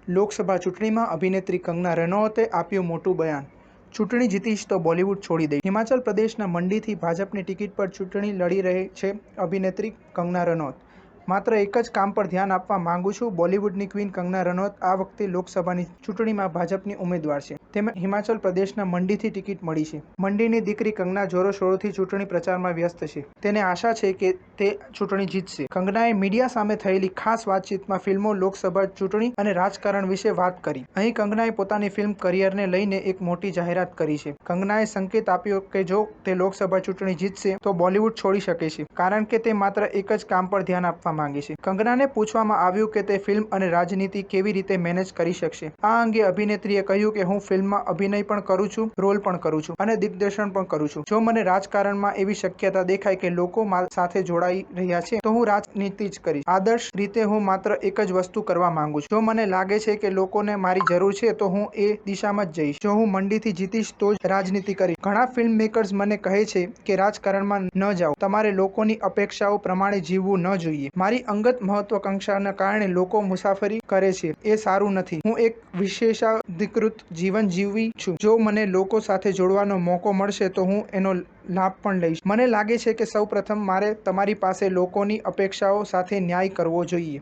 લોકસભા ચૂંટણીમાં અભિનેત્રી કંગના રનૌતે આપ્યું મોટું બયાન. ચૂંટણી જીતીશ તો બોલિવૂડ છોડી દઈશ. હિમાચલ પ્રદેશના મંડીથી ભાજપની ટિકિટ પર ચૂંટણી લડી રહી છે અભિનેત્રી કંગના રનૌત. માત્ર એક જ કામ પર ધ્યાન આપવા માંગુ છું. બોલિવૂડની ક્વીન કંગના રનૌત આ વખતે લોકસભાની ચૂંટણીમાં ભાજપની ઉમેદવાર છે. તેમને હિમાચલ પ્રદેશના મંડીથી ટિકિટ મળી છે. મંડીની દીકરી કંગના જોરોશોરોથી ચૂંટણી પ્રચારમાં વ્યસ્ત છે. તેને આશા છે કે તે ચૂંટણી જીતશે. કંગનાએ મીડિયા સામે થયેલી ખાસ વાતચીતમાં ફિલ્મો, લોકસભા ચૂંટણી અને રાજકારણ વિશે વાત કરી. અહીં કંગનાએ પોતાની ફિલ્મ કરિયરને લઈને એક મોટી જાહેરાત કરી છે. કંગનાએ સંકેત આપ્યો કે જો તે લોકસભા ચૂંટણી જીતશે તો બોલિવૂડ છોડી શકે છે, કારણ કે તે માત્ર એક જ કામ પર ધ્યાન આપવા માંગે છે. કંગનાને પૂછવામાં આવ્યું કે તે ફિલ્મ અને રાજનીતિ કેવી રીતે મેનેજ કરી શકશે. આ અંગે અભિનેત્રીએ કહ્યું કે હું ફિલ્મમાં અભિનય પણ કરું છું, રોલ પણ કરું છું અને દિગ્દર્શન પણ કરું છું. જો મને રાજકારણમાં એવી શક્યતા દેખાય કે લોકો મારી સાથે જોડાઈ રહ્યા છે તો હું રાજનીતિ જ કરીશ. આદર્શ રીતે હું માત્ર એક જ વસ્તુ કરવા માંગુ છું. જો મને લાગે છે કે લોકોને મારી જરૂર છે તો હું એ દિશામાં જ જઈશ. જો હું મંડીથી જીતીશ તો જ રાજનીતિ કરીશ. ઘણા ફિલ્મ મેકર્સ મને કહે છે કે રાજકારણમાં ન જાઓ, તમારે લોકોની અપેક્ષાઓ પ્રમાણે જીવવું ન જોઈએ. મારી અંગત મહત્વાકાંક્ષાના કારણે લોકો મુસાફરી કરે છે, એ સારું નથી. હું એક વિશેષાધિકૃત જીવન જીવી છું. જો મને લોકો સાથે જોડવાનો મોકો મળશે તો હું એનો લાભ પણ લઈશ. મને લાગે છે કે સૌ પ્રથમ મારે તમારી પાસે લોકોની અપેક્ષાઓ સાથે ન્યાય કરવો જોઈએ.